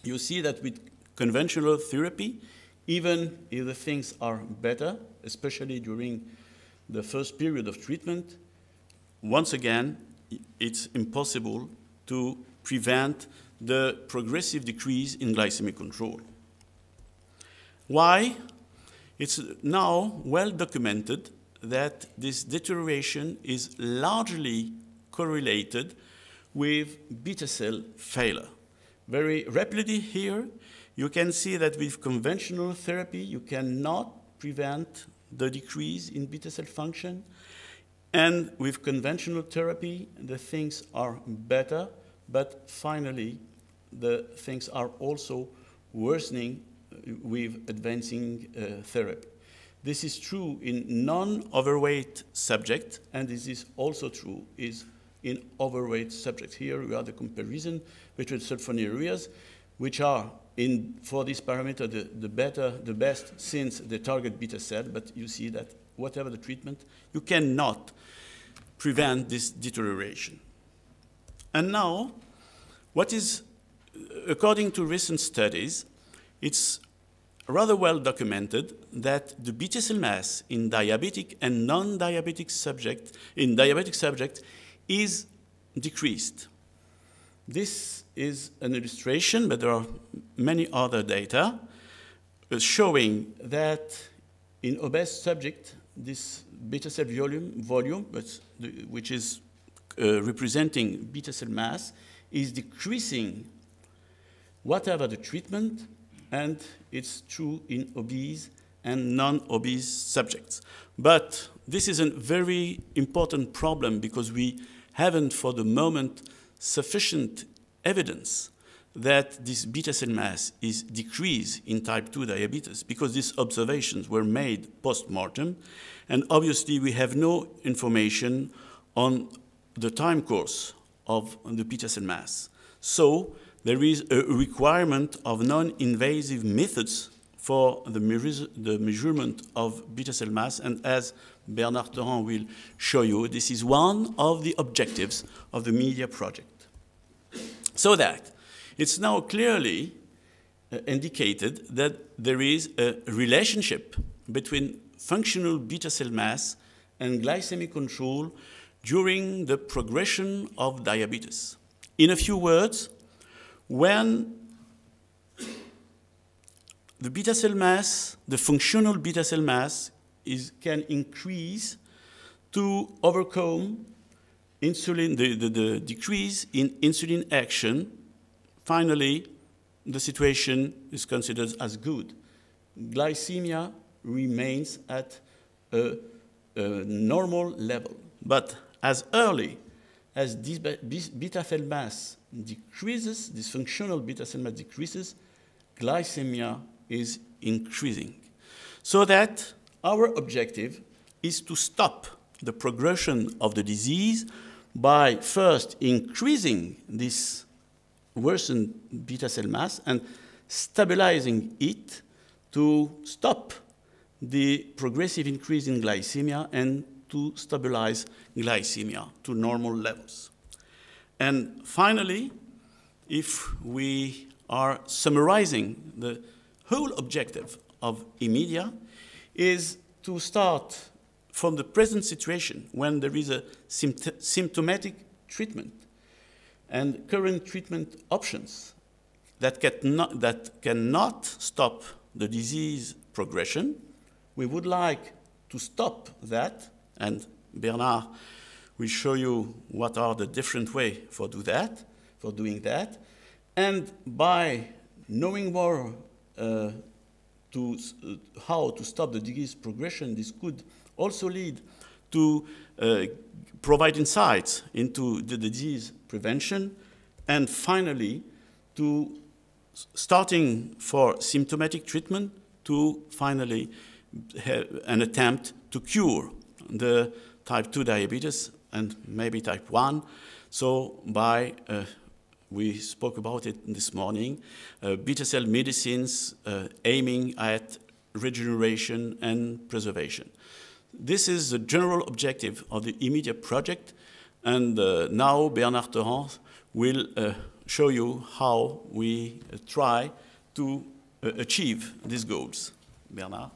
you see that with conventional therapy, even if the things are better, especially during the first period of treatment, once again, it's impossible to prevent the progressive decrease in glycemic control. Why? It's now well documented that this deterioration is largely correlated with beta cell failure. Very rapidly here, you can see that with conventional therapy, you cannot prevent the decrease in beta cell function. And with conventional therapy, the things are better, but finally, the things are also worsening with advancing therapy. This is true in non-overweight subjects, and this is also true in overweight subjects. Here we have the comparison between sulfonylureas, which are, for this parameter, the best since the target beta cell, but you see that whatever the treatment, you cannot prevent this deterioration. And now, what is, according to recent studies, it's rather well documented that the beta cell mass in diabetic and non-diabetic subjects, is decreased. This is an illustration, but there are many other data showing that in obese subjects, this beta cell volume, which is representing beta cell mass, is decreasing whatever the treatment, and it's true in obese and non-obese subjects. But this is a very important problem because we haven't, for the moment, sufficient evidence that this beta cell mass is decreased in type 2 diabetes, because these observations were made post-mortem, and obviously we have no information on the time course of the beta cell mass. So there is a requirement of non-invasive methods for the measurement of beta cell mass, and as Bernard Thorens will show you, this is one of the objectives of the IMIDIA project. So that it's now clearly indicated that there is a relationship between functional beta cell mass and glycemic control during the progression of diabetes. In a few words, when the beta cell mass, the functional beta cell mass, can increase to overcome insulin, the decrease in insulin action. Finally, the situation is considered as good. Glycemia remains at a normal level. But as early as this beta cell mass decreases, this functional beta cell mass decreases, glycemia is increasing. So that our objective is to stop the progression of the disease by first increasing this worsened beta cell mass and stabilizing it to stop the progressive increase in glycemia and to stabilize glycemia to normal levels. And finally, if we are summarizing the whole objective of IMIDIA, is to start from the present situation when there is a symptomatic treatment and current treatment options that cannot stop the disease progression. We would like to stop that, and Bernard will show you what are the different ways for doing that. And by knowing more how to stop the disease progression, this could also lead to provide insights into the disease prevention, and finally, to starting for symptomatic treatment to finally have an attempt to cure the type 2 diabetes and maybe type 1. So by, we spoke about it this morning, beta cell medicines aiming at regeneration and preservation. This is the general objective of the IMIDIA project, and now Bernard Thorens will show you how we try to achieve these goals. Bernard?